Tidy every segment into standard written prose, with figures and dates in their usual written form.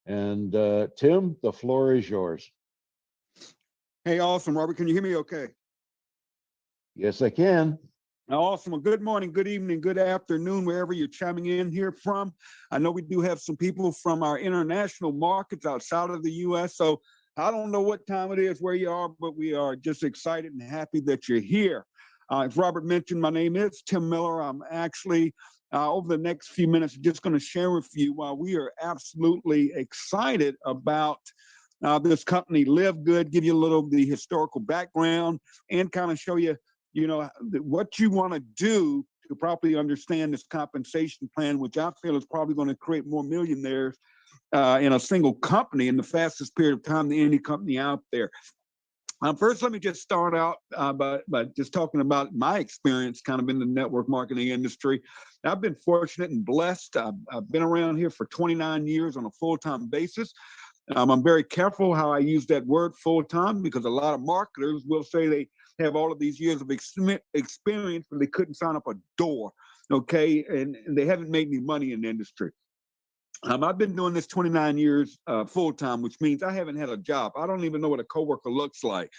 And Tim, the floor is yours. Hey, awesome, Robert. Can you hear me okay? Yes, I can. Awesome. Well, good morning, good evening, good afternoon, wherever you're chiming in here from. I know we do have some people from our international markets outside of the U.S., so I don't know what time it is where you are, but we are just excited and happy that you're here. As Robert mentioned, my name is Tim Miller. I'm actually, over the next few minutes, just going to share with you why we are absolutely excited about this company, LiveGood, give you a little of the historical background and kind of show you, what you want to do to properly understand this compensation plan, which I feel is probably going to create more millionaires in a single company in the fastest period of time than any company out there. First, let me just start out by just talking about my experience kind of in the network marketing industry. I've been fortunate and blessed. I've been around here for 29 years on a full-time basis. I'm very careful how I use that word full-time because a lot of marketers will say they have all of these years of experience, but they couldn't sign up a door, okay? And they haven't made any money in the industry. I've been doing this 29 years full-time, which means I haven't had a job. I don't even know what a coworker looks like.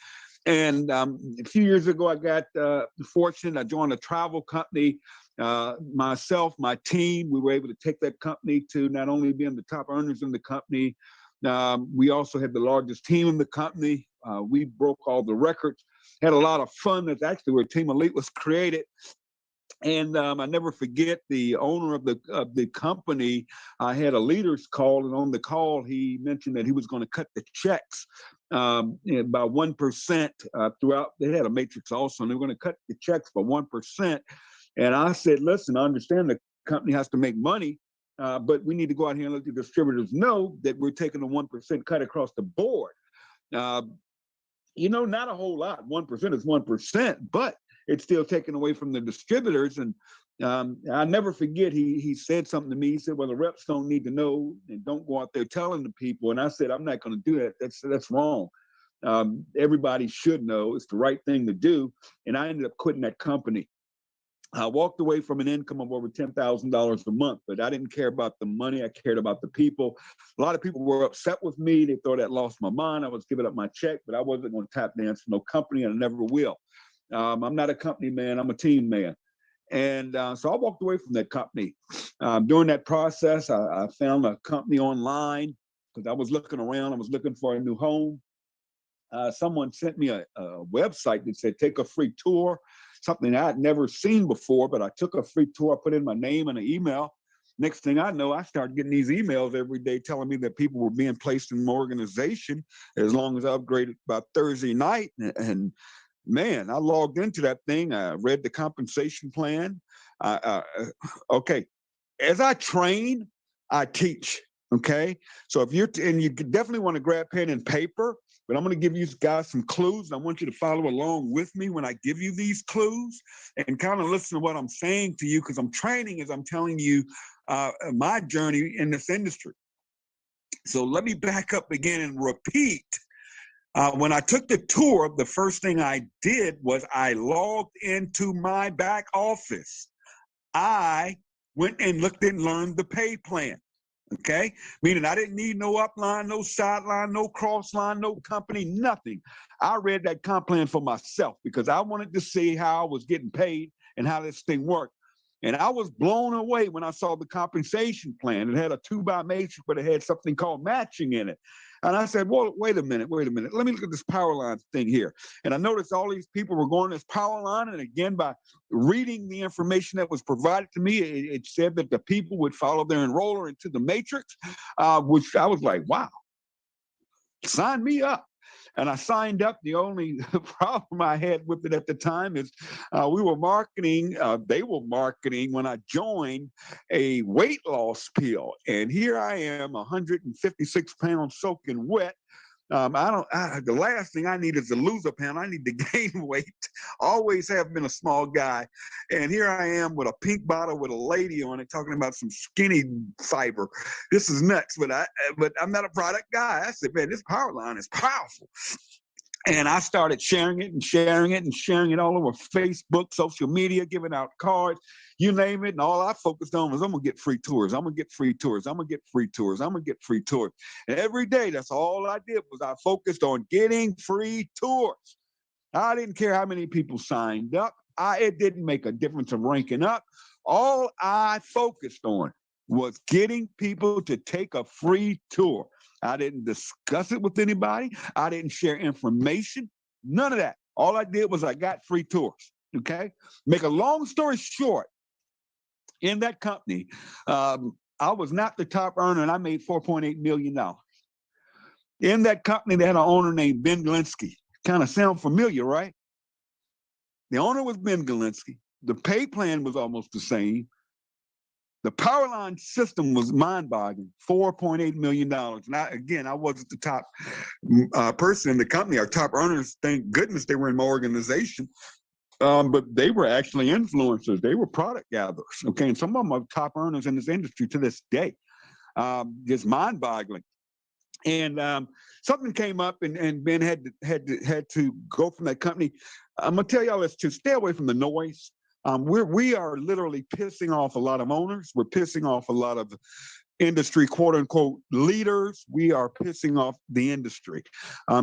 And a few years ago, I got fortunate. I joined a travel company. Myself, my team, we were able to take that company to not only being the top earners in the company, we also had the largest team in the company. We broke all the records, had a lot of fun. That's actually where Team Elite was created. And I never forget the owner of the company. I had a leaders call, and on the call, he mentioned that he was going to cut the checks by 1% throughout. They had a matrix also, and they were going to cut the checks by 1%. And I said, listen, I understand the company has to make money, but we need to go out here and let the distributors know that we're taking a 1% cut across the board. Not a whole lot. 1% is 1%, but it's still taken away from the distributors. And I never forget, he said something to me. He said, well, the reps don't need to know and don't go out there telling the people. And I said, I'm not going to do that. That's wrong. Everybody should know. It's the right thing to do. And I ended up quitting that company. I walked away from an income of over $10,000 a month, but I didn't care about the money. I cared about the people. A lot of people were upset with me. They thought I'd lost my mind. I was giving up my check, but I wasn't going to tap dance for no company, and I never will. I'm not a company man. I'm a team man. And so I walked away from that company. During that process, I found a company online because I was looking around. I was looking for a new home. Someone sent me a website that said, take a free tour, something I had never seen before, but I took a free tour, I put in my name and an email. Next thing I know, I started getting these emails every day telling me that people were being placed in my organization as long as I upgraded by Thursday night. And man, I logged into that thing. I read the compensation plan. Okay, as I train, I teach. Okay, so if you're, and you definitely want to grab pen and paper, but I'm going to give you guys some clues. I want you to follow along with me when I give you these clues and kind of listen to what I'm saying to you, because I'm training as I'm telling you my journey in this industry. So let me back up again and repeat. When I took the tour, the first thing I did was I logged into my back office. I went and looked and learned the pay plan. Okay, meaning I didn't need no upline, no sideline, no cross line, no company, nothing. I read that comp plan for myself because I wanted to see how I was getting paid and how this thing worked. And I was blown away when I saw the compensation plan. It had a 2x matrix, but it had something called matching in it. And I said, well, wait a minute. Let me look at this power line thing here. And I noticed all these people were going this power line. And again, by reading the information that was provided to me, it said that the people would follow their enroller into the matrix, which I was like, wow, sign me up. And I signed up. The only problem I had with it at the time is they were marketing when I joined a weight loss pill. And here I am, 156 pounds soaking wet. The last thing I need is to lose a pound. I need to gain weight. Always have been a small guy. And here I am with a pink bottle with a lady on it talking about some skinny fiber. This is nuts, but I'm not a product guy. I said, man, this power line is powerful. And I started sharing it and sharing it and sharing it all over Facebook, social media, giving out cards, you name it. And all I focused on was, I'm going to get free tours. I'm going to get free tours. I'm going to get free tours. I'm going to get free tours. And every day, that's all I did was I focused on getting free tours. I didn't care how many people signed up. It didn't make a difference of ranking up. All I focused on was getting people to take a free tour. I didn't discuss it with anybody. I didn't share information. None of that. All I did was I got free tours. Okay. Make a long story short, in that company, I was not the top earner, and I made $4.8 million. In that company, they had an owner named Ben Galinsky. Kind of sound familiar, right? The owner was Ben Galinsky. The pay plan was almost the same. The power line system was mind-boggling, $4.8 million. And I wasn't the top person in the company. Our top earners, thank goodness they were in my organization, but they were actually influencers. They were product gatherers, okay? And some of them are top earners in this industry to this day. Just mind-boggling. And something came up, and Ben had to go from that company. I'm gonna tell y'all this to stay away from the noise. We are literally pissing off a lot of owners. We're pissing off a lot of industry, quote unquote, leaders. We are pissing off the industry.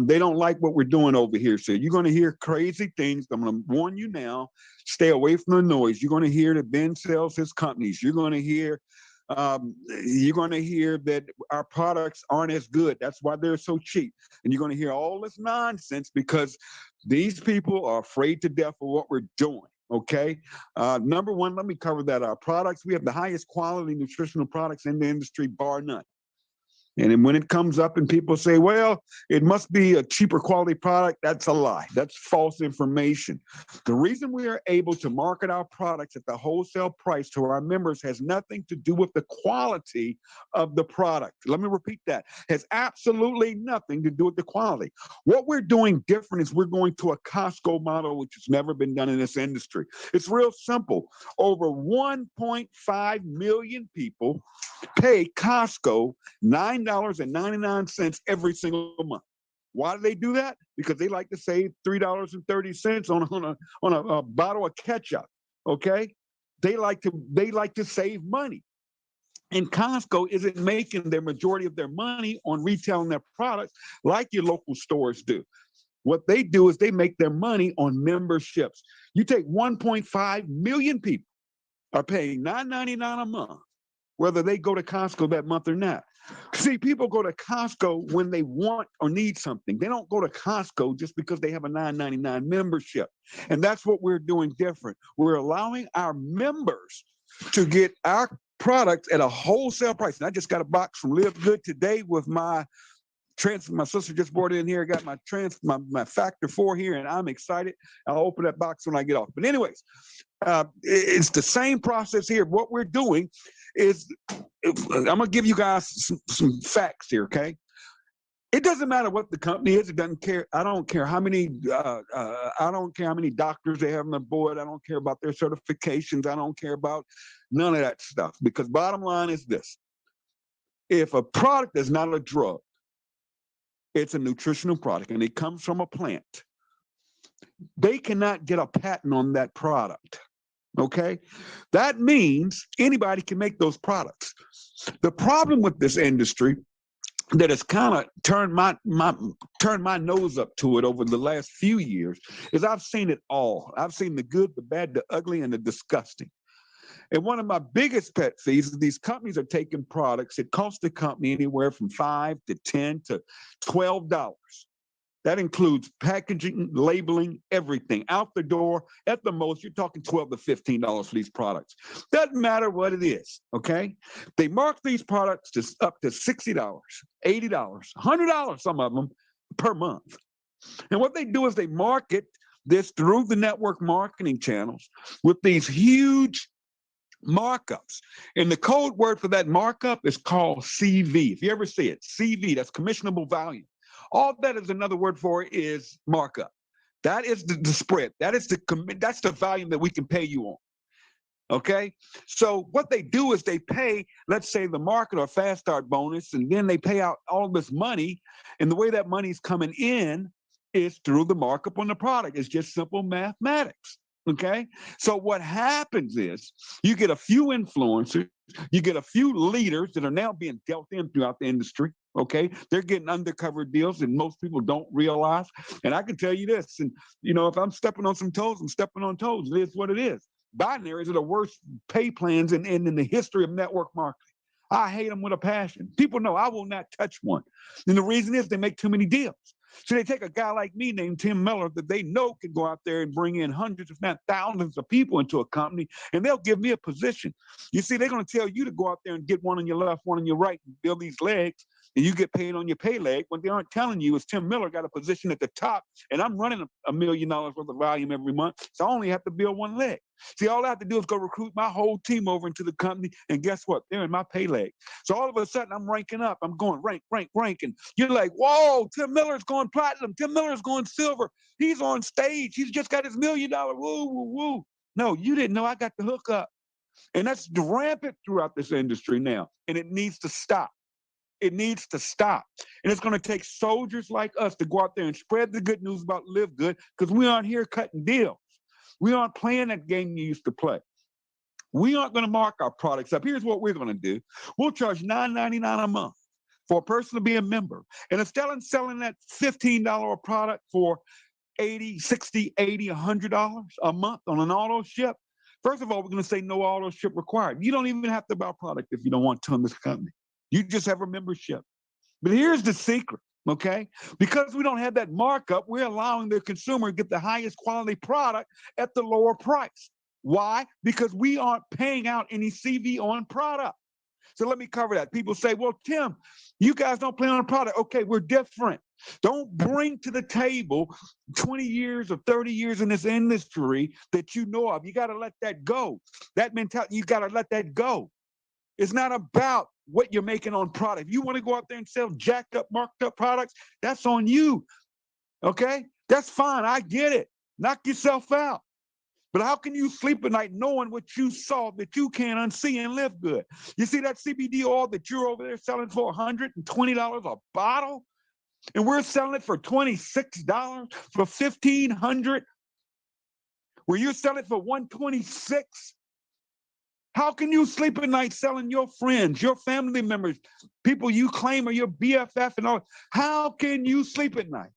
They don't like what we're doing over here. So you're going to hear crazy things. I'm going to warn you now, stay away from the noise. You're going to hear that Ben sells his companies. You're going to hear that our products aren't as good. That's why they're so cheap. And you're going to hear all this nonsense because these people are afraid to death of what we're doing. Okay. Number one, let me cover that. Our products, we have the highest quality nutritional products in the industry, bar none. And then when it comes up and people say, well, it must be a cheaper quality product, that's a lie. That's false information. The reason we are able to market our products at the wholesale price to our members has nothing to do with the quality of the product. Let me repeat that. It has absolutely nothing to do with the quality. What we're doing different is we're going to a Costco model, which has never been done in this industry. It's real simple. Over 1.5 million people pay Costco $9.99 every single month. Why do they do that? Because they like to save $3.30 on a bottle of ketchup. Okay, they like to save money. And Costco isn't making their majority of their money on retailing their products like your local stores do. What they do is they make their money on memberships. You take 1.5 million people are paying $9.99 a month, whether they go to Costco that month or not. See, people go to Costco when they want or need something. They don't go to Costco just because they have a $9.99 membership. And that's what we're doing different. We're allowing our members to get our products at a wholesale price. And I just got a box from LiveGood today with my sister just brought it in here. I got my Factor 4 here, and I'm excited. I'll open that box when I get off. But anyways, it's the same process here. What we're doing is, I'm going to give you guys some facts here, okay? It doesn't matter what the company is. It doesn't care. I don't care how many doctors they have on the board. I don't care about their certifications. I don't care about none of that stuff, because bottom line is this. If a product is not a drug, it's a nutritional product, and it comes from a plant, they cannot get a patent on that product. Okay, that means anybody can make those products. The problem with this industry that has kind of turned my nose up to it over the last few years is I've seen it all. I've seen the good, the bad, the ugly, and the disgusting. And one of my biggest pet peeves is these companies are taking products. It costs the company anywhere from $5 to $10 to $12. That includes packaging, labeling, everything. Out the door, at the most, you're talking $12 to $15 for these products. Doesn't matter what it is, okay? They mark these products to up to $60, $80, $100, some of them, per month. And what they do is they market this through the network marketing channels with these huge markups. And the code word for that markup is called CV. If you ever see it, CV, that's commissionable value. All that is another word for it is markup. That is the spread. That's the value that we can pay you on. Okay. So what they do is they pay, let's say, the market or fast start bonus, and then they pay out all this money. And the way that money's coming in is through the markup on the product. It's just simple mathematics. Okay. So what happens is you get a few influencers, you get a few leaders that are now being dealt in throughout the industry. Okay. They're getting undercover deals that most people don't realize. And I can tell you this, and if I'm stepping on some toes, I'm stepping on toes. It is what it is. Binaries are the worst pay plans in the history of network marketing. I hate them with a passion. People know I will not touch one. And the reason is they make too many deals. So they take a guy like me named Tim Miller that they know can go out there and bring in hundreds, if not thousands of people into a company, and they'll give me a position. You see, they're going to tell you to go out there and get one on your left, one on your right, and build these legs, and you get paid on your pay leg. What they aren't telling you is Tim Miller got a position at the top, and I'm running $1 million worth of volume every month, so I only have to build one leg. See, all I have to do is go recruit my whole team over into the company, and guess what? They're in my pay leg. So all of a sudden, I'm ranking up. I'm going rank, and you're like, whoa, Tim Miller's going platinum. Tim Miller's going silver. He's on stage. He's just got his $1 million. Woo, woo, woo. No, you didn't know I got the hook up. And that's rampant throughout this industry now, and it needs to stop. It needs to stop. And it's going to take soldiers like us to go out there and spread the good news about LiveGood, because we aren't here cutting deals. We aren't playing that game you used to play. We aren't going to mark our products up. Here's what we're going to do. We'll charge $9.99 a month for a person to be a member. And instead of selling that $15 product for $80, $60, $80, $100 a month on an auto ship, first of all, we're going to say no auto ship required. You don't even have to buy a product if you don't want to in this company. You just have a membership. But here's the secret. Okay, because we don't have that markup, we're allowing the consumer to get the highest quality product at the lower price. Why? Because we aren't paying out any CV on product. So let me cover that. People say, well, Tim, you guys don't play on a product. Okay, we're different. Don't bring to the table 20 years or 30 years in this industry that you know of. You got to let that go. That mentality, you got to let that go. It's not about what you're making on product. If you want to go out there and sell jacked up, marked up products, that's on you. Okay? That's fine. I get it. Knock yourself out. But how can you sleep at night knowing what you saw that you can't unsee and live good? You see that CBD oil that you're over there selling for $120 a bottle? And we're selling it for $26 for $1,500, where you're selling it for $126. How can you sleep at night selling your friends, your family members, people you claim are your BFF and all? How can you sleep at night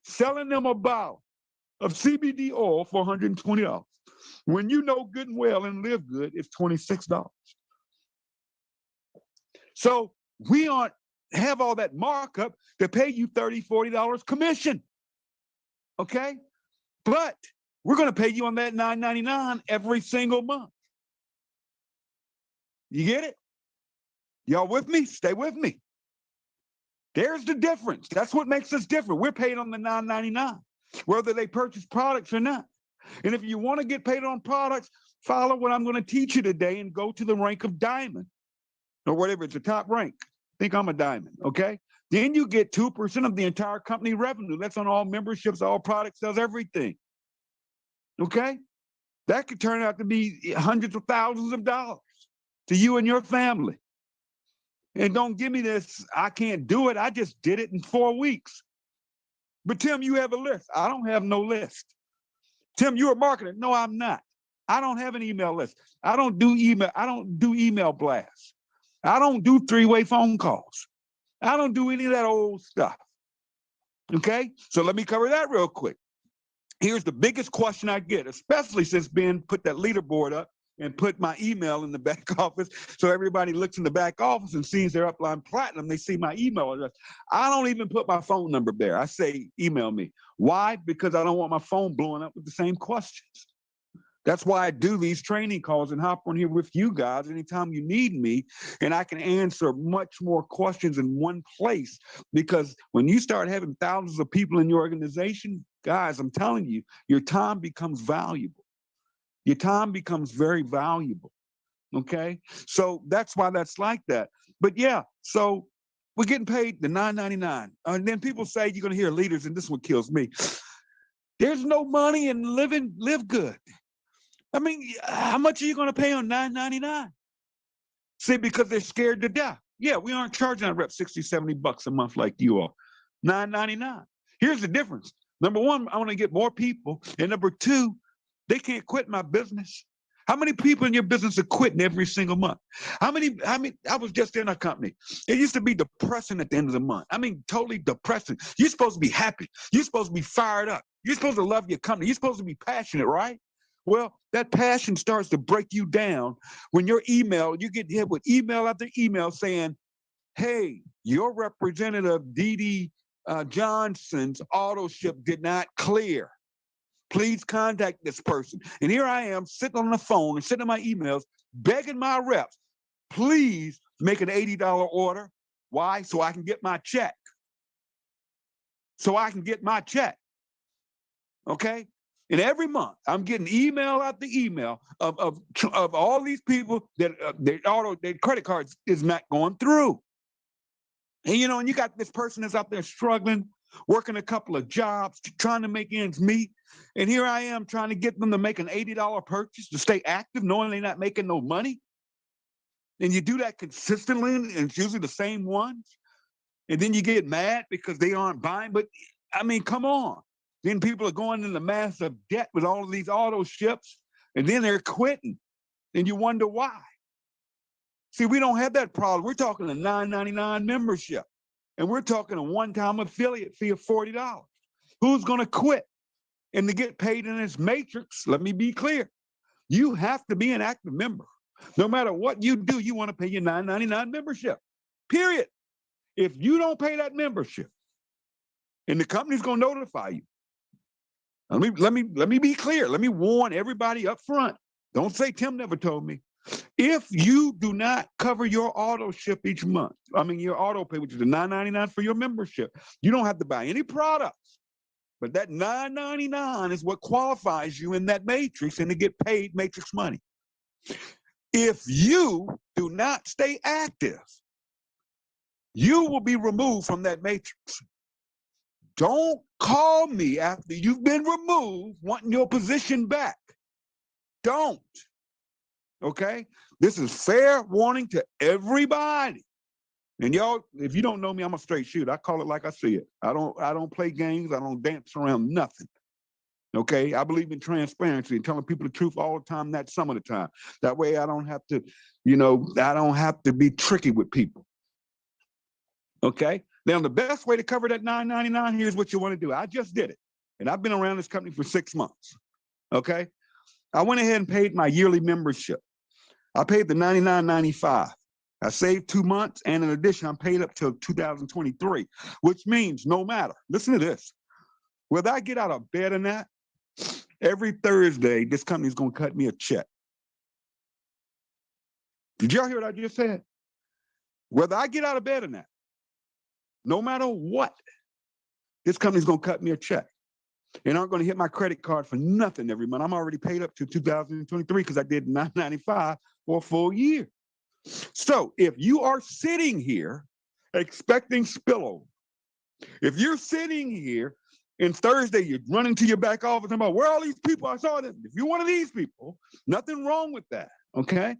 selling them a bottle of CBD oil for $120 when you know good and well and LiveGood it's $26? So we aren't have all that markup to pay you $30, $40 commission. Okay? But we're going to pay you on that $9.99 every single month. You get it? Y'all with me? Stay with me. There's the difference. That's what makes us different. We're paid on the $9.99, whether they purchase products or not. And if you want to get paid on products, follow what I'm going to teach you today and go to the rank of diamond or whatever. It's a top rank. Think I'm a diamond, okay? Then you get 2% of the entire company revenue. That's on all memberships, all products, does everything. Okay? That could turn out to be hundreds of thousands of dollars to you and your family. And don't give me this, I can't do it. I just did it in 4 weeks. But Tim, you have a list. I don't have no list. Tim, you're a marketer. No, I'm not. I don't have an email list. I don't do email. I don't do email blasts. I don't do three-way phone calls. I don't do any of that old stuff. Okay? So let me cover that real quick. Here's the biggest question I get, especially since Ben put that leaderboard up and put my email in the back office. So everybody looks in the back office and sees their upline platinum. They see my email address. I don't even put my phone number there. I say, email me. Why? Because I don't want my phone blowing up with the same questions. That's why I do these training calls and hop on here with you guys anytime you need me, and I can answer much more questions in one place. Because when you start having thousands of people in your organization, guys, I'm telling you, your time becomes valuable. Your time becomes very valuable, okay? So that's why that's like that. But yeah, so we're getting paid the $9.99. And then people say, you're gonna hear leaders, and this is what kills me. There's no money in LiveGood. I mean, how much are you gonna pay on $9.99? See, because they're scared to death. Yeah, we aren't charging our reps $60, $70 a month like you are. $9.99. Here's the difference. Number one, I want to get more people. And number two, they can't quit my business. How many people in your business are quitting every single month? How many, I was just in a company. It used to be depressing at the end of the month. I mean, totally depressing. You're supposed to be happy. You're supposed to be fired up. You're supposed to love your company. You're supposed to be passionate, right? Well, that passion starts to break you down when your email, you get hit with email after email saying, hey, your representative, Dee Johnson's auto ship did not clear. Please contact this person. And here I am sitting on the phone and sitting in my emails, begging my reps, please make an $80 order. Why? So I can get my check. So I can get my check. Okay? And every month I'm getting email after email of all these people that their credit cards is not going through. And you know, and you got this person that's out there struggling, working a couple of jobs, trying to make ends meet. And here I am trying to get them to make an $80 purchase to stay active, knowing they're not making no money. And you do that consistently, and it's usually the same ones. And then you get mad because they aren't buying. But I mean, come on. Then people are going into massive debt with all of these auto ships, and then they're quitting. And you wonder why. See, we don't have that problem. We're talking a $9.99 membership. And we're talking a one-time affiliate fee of $40. Who's going to quit? And to get paid in this matrix, let me be clear, you have to be an active member. No matter what you do, you want to pay your $9.99 membership, period. If you don't pay that membership, and the company's going to notify you, let me be clear. Let me warn everybody up front. Don't say Tim never told me. If you do not cover your auto ship each month, I mean your auto pay, which is the $9.99 for your membership, you don't have to buy any products. But that $9.99 is what qualifies you in that matrix and to get paid matrix money. If you do not stay active, you will be removed from that matrix. Don't call me after you've been removed wanting your position back. Don't. Okay? This is fair warning to everybody. And y'all, if you don't know me, I'm a straight shooter. I call it like I see it. I don't play games. I don't dance around nothing. Okay? I believe in transparency and telling people the truth all the time, not some of the time. That way I don't have to, you know, I don't have to be tricky with people. Okay? Now, the best way to cover that $9.99, here's what you want to do. I just did it. And I've been around this company for 6 months. Okay? I went ahead and paid my yearly membership. I paid the $99.95. I saved 2 months, and in addition, I'm paid up till 2023, which means no matter, listen to this, whether I get out of bed or not, every Thursday, this company's gonna cut me a check. Did y'all hear what I just said? Whether I get out of bed or not, no matter what, this company's gonna cut me a check. And aren't gonna hit my credit card for nothing every month. I'm already paid up to 2023 because I did $9.95 for a full year. So if you are sitting here expecting spillover, if you're sitting here and Thursday you're running to your back office and about where are all these people? I saw them. If you're one of these people, nothing wrong with that. Okay.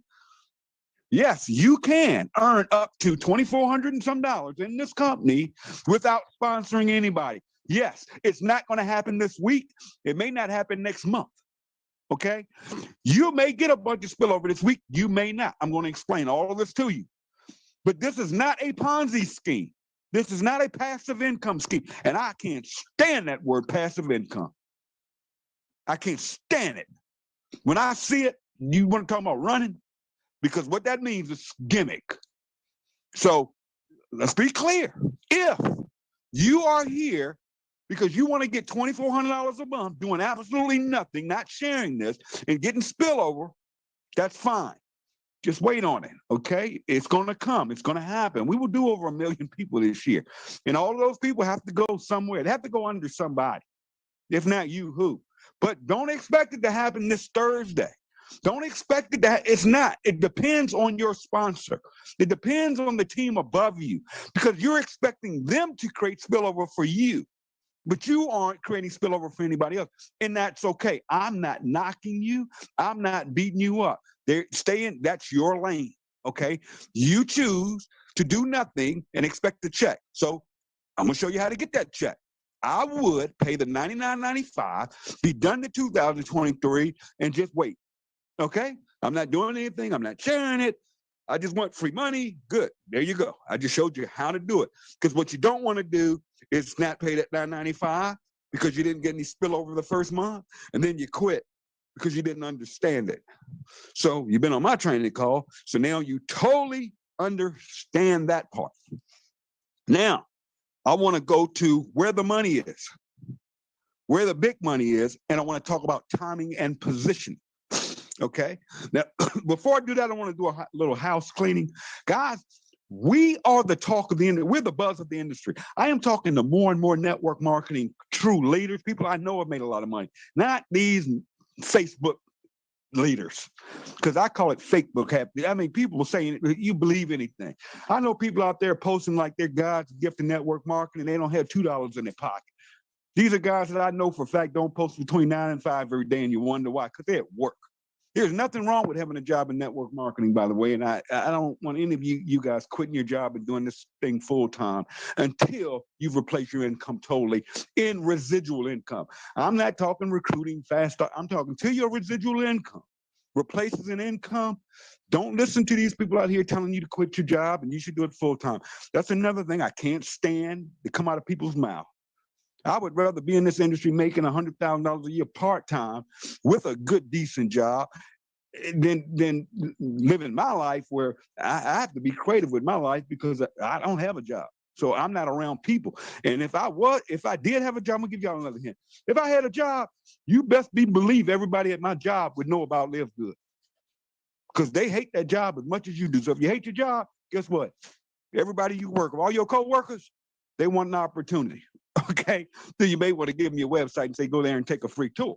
Yes, you can earn up to $2,400 and some dollars in this company without sponsoring anybody. Yes, it's not going to happen this week. It may not happen next month. Okay? You may get a bunch of spillover this week. You may not. I'm going to explain all of this to you. But this is not a Ponzi scheme. This is not a passive income scheme. And I can't stand that word passive income. I can't stand it. When I see it, you want to talk about running? Because what that means is gimmick. So let's be clear. If you are here because you want to get $2,400 a month doing absolutely nothing, not sharing this, and getting spillover, that's fine. Just wait on it, okay? It's going to come. It's going to happen. We will do over 1 million people this year. And all of those people have to go somewhere. They have to go under somebody. If not you, who? But don't expect it to happen this Thursday. Don't expect it to, it's not. It depends on your sponsor. It depends on the team above you because you're expecting them to create spillover for you, but you aren't creating spillover for anybody else. And that's okay. I'm not knocking you. I'm not beating you up. Stay in, that's your lane, okay? You choose to do nothing and expect the check. So I'm gonna show you how to get that check. I would pay the $99.95, be done to 2023, and just wait. Okay? I'm not doing anything. I'm not sharing it. I just want free money. Good. There you go. I just showed you how to do it. Because what you don't want to do is not pay that $9.95 because you didn't get any spillover the first month, and then you quit because you didn't understand it. So you've been on my training call. So now you totally understand that part. Now, I want to go to where the money is, where the big money is, and I want to talk about timing and position. Okay. Now, before I do that, I want to do a little house cleaning. Guys, we are the talk of the industry. We're the buzz of the industry. I am talking to more and more network marketing true leaders, people I know have made a lot of money, not these Facebook leaders, because I call it fake book happy. I mean, people are saying you believe anything. I know people out there posting like they're God's gift to network marketing. They don't have $2 in their pocket. These are guys that I know for a fact don't post between 9 and 5 every day, and you wonder why, because they're at work. There's nothing wrong with having a job in network marketing, by the way, and I don't want any of you guys quitting your job and doing this thing full time until you've replaced your income totally in residual income. I'm not talking recruiting fast start. I'm talking till your residual income replaces an income. Don't listen to these people out here telling you to quit your job and you should do it full time. That's another thing I can't stand to come out of people's mouth. I would rather be in this industry making $100,000 a year part-time with a good, decent job than living my life where I have to be creative with my life because I don't have a job. So I'm not around people. And if I did have a job, I'm gonna give y'all another hint. If I had a job, you best believe everybody at my job would know about LiveGood, because they hate that job as much as you do. So if you hate your job, guess what? Everybody you work with, all your co-workers, they want an opportunity. Okay, so you may want to give them your website and say, go there and take a free tour.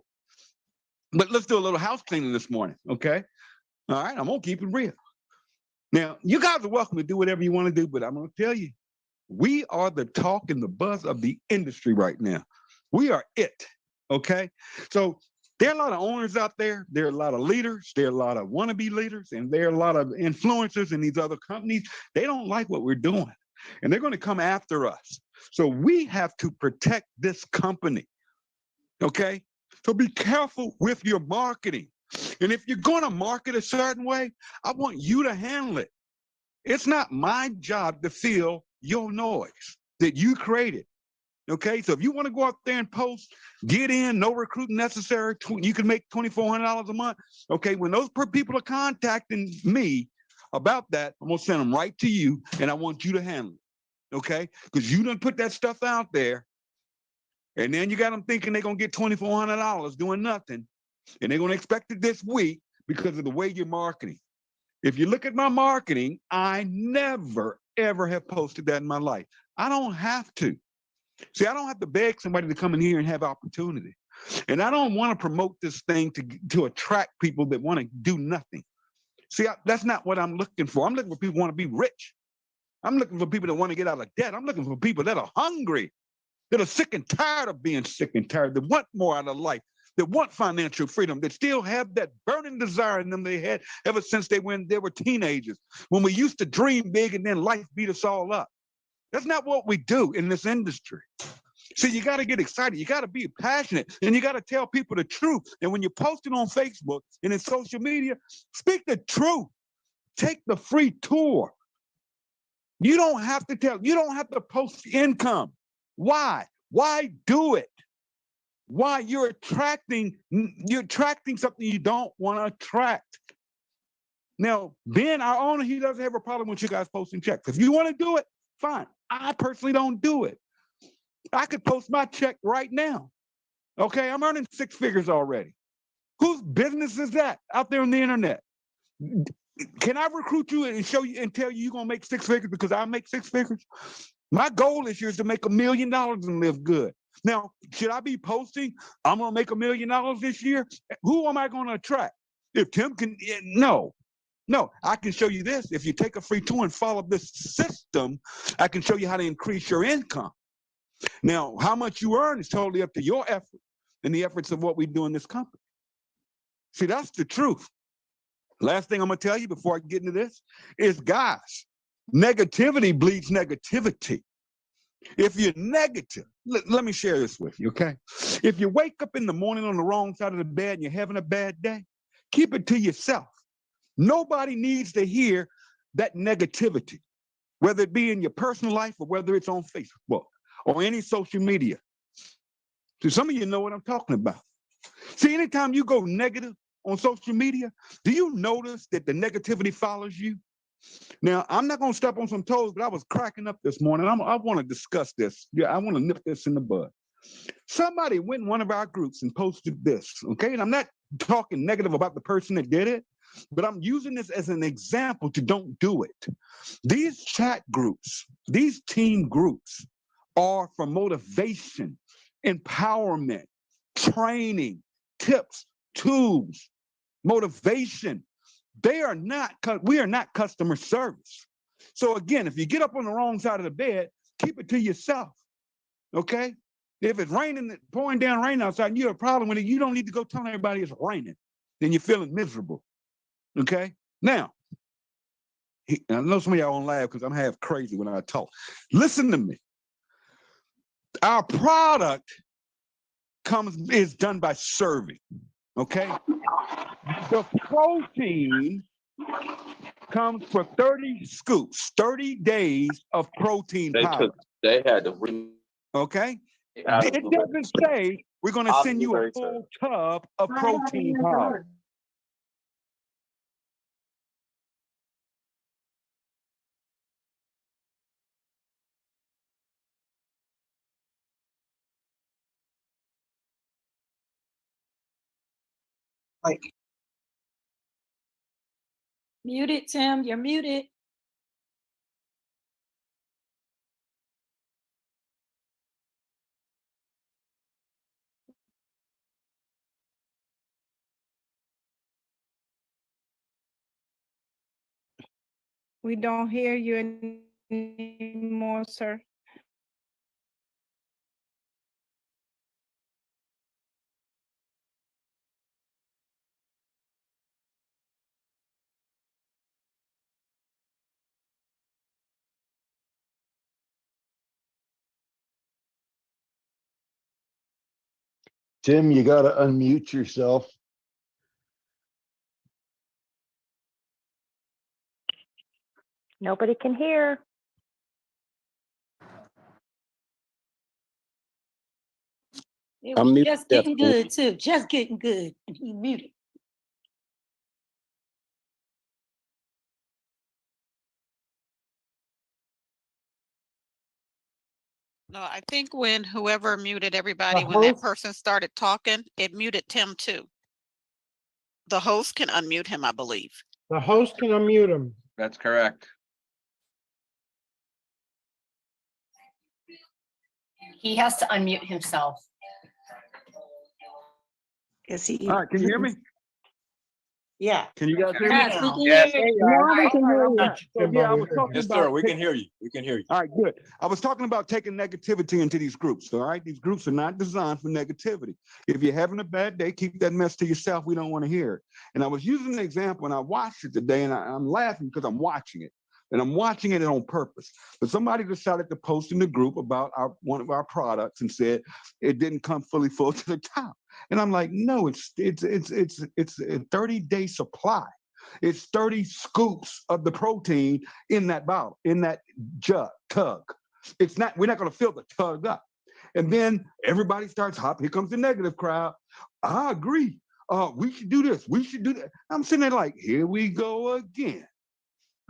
But let's do a little house cleaning this morning, okay? All right, I'm gonna keep it real. Now, you guys are welcome to do whatever you want to do, but I'm gonna tell you, we are the talk and the buzz of the industry right now. We are it, okay? So there are a lot of owners out there, there are a lot of leaders, there are a lot of wannabe leaders, and there are a lot of influencers in these other companies. They don't like what we're doing, and they're gonna come after us. So we have to protect this company, okay? So be careful with your marketing. And if you're gonna market a certain way, I want you to handle it. It's not my job to fill your noise that you created, okay? So if you wanna go out there and post, get in, no recruiting necessary, you can make $2,400 a month, okay? When those people are contacting me about that, I'm gonna send them right to you, and I want you to handle it. Okay, because you done put that stuff out there, and then you got them thinking they're gonna get $2,400 doing nothing, and they're gonna expect it this week because of the way you're marketing. If you look at my marketing, I never ever have posted that in my life. I don't have to. See, I don't have to beg somebody to come in here and have opportunity, and I don't want to promote this thing to attract people that want to do nothing. See, that's not what I'm looking for. I'm looking for people who want to be rich. I'm looking for people that want to get out of debt. I'm looking for people that are hungry, that are sick and tired of being sick and tired, that want more out of life, that want financial freedom, that still have that burning desire in them they had ever since they were teenagers, when we used to dream big and then life beat us all up. That's not what we do in this industry. See, you got to get excited. You got to be passionate, and you got to tell people the truth. And when you're posting on Facebook and in social media, speak the truth. Take the free tour. You don't have to post income. Why? Why do it? Why? You're attracting something you don't want to attract. Now, Ben, our owner, he doesn't have a problem with you guys posting checks. If you want to do it, fine. I personally don't do it. I could post my check right now. Okay, I'm earning 6 figures already. Whose business is that out there on the internet? Can I recruit you and show you and tell you you're gonna make 6 figures because I make 6 figures? My goal this year is to make $1 million and live good. Now, should I be posting, I'm gonna make $1 million this year? Who am I gonna attract? If Tim can, no. I can show you this. If you take a free tour and follow this system, I can show you how to increase your income. Now, how much you earn is totally up to your effort and the efforts of what we do in this company. See, that's the truth. Last thing I'm gonna tell you before I get into this is, guys, negativity bleeds negativity. If you're negative, let me share this with you, okay? If you wake up in the morning on the wrong side of the bed and you're having a bad day, keep it to yourself. Nobody needs to hear that negativity, whether it be in your personal life or whether it's on Facebook or any social media. So some of you know what I'm talking about. See, anytime you go negative on social media, do you notice that the negativity follows you? Now, I'm not going to step on some toes, but I was cracking up this morning. I want to discuss this. Yeah, I want to nip this in the bud. Somebody went in one of our groups and posted this, okay? And I'm not talking negative about the person that did it, but I'm using this as an example to don't do it. These chat groups, these team groups are for motivation, empowerment, training, tips, tools, motivation. We are not customer service. So again, if you get up on the wrong side of the bed, keep it to yourself, okay? If it's raining, pouring down rain outside, and you have a problem with it, you don't need to go tell everybody it's raining. Then you're feeling miserable, okay? Now, I know some of y'all won't laugh because I'm half crazy when I talk. Listen to me. Our product is done by serving, okay? The protein comes for 30 scoops, 30 days of protein powder. They had to okay? It doesn't say we're going to send you a full tub of protein powder. Muted, Tim, you're muted. We don't hear you anymore, sir. Tim, you got to unmute yourself. Nobody can hear. It was muted, just getting good too, just getting good, and he muted. No, I think when whoever muted everybody, when that person started talking, it muted Tim too. The host can unmute him, I believe. The host can unmute him. That's correct. He has to unmute himself. Is he? All right, can you hear me? Yeah. Can you guys hear me? Yes, we can Yes. hear you. Now we can hear you. So, yeah, I was talking Yes, about sir. We can hear you. We can hear you. All right, good. I was talking about taking negativity into these groups, all right? These groups are not designed for negativity. If you're having a bad day, keep that mess to yourself. We don't want to hear it. And I was using an example, and I watched it today, and I'm laughing because I'm watching it. And I'm watching it on purpose. But somebody decided to post in the group about one of our products and said it didn't come fully full to the top. And I'm like, no, it's a 30-day supply. It's 30 scoops of the protein in that bottle, in that tug. It's not, we're not going to fill the tug up. And then everybody starts hopping. Here comes the negative crowd. I agree. We should do this. We should do that. I'm sitting there like, here we go again.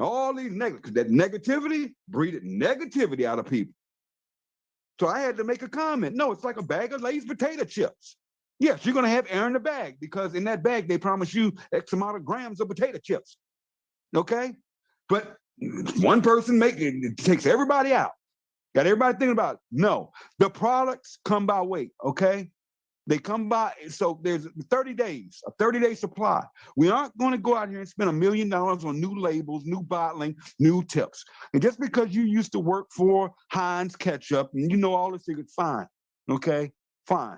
All these negative, that negativity breeded negativity out of people. So I had to make a comment. No, it's like a bag of Lay's potato chips. Yes, you're going to have air in the bag because in that bag, they promise you X amount of grams of potato chips. Okay? But one person it takes everybody out. Got everybody thinking about it. No, the products come by weight. Okay? They come by. So there's 30 days, a 30-day supply. We aren't going to go out here and spend $1 million on new labels, new bottling, new tips. And just because you used to work for Heinz ketchup and you know all this, it's fine. Okay? Fine.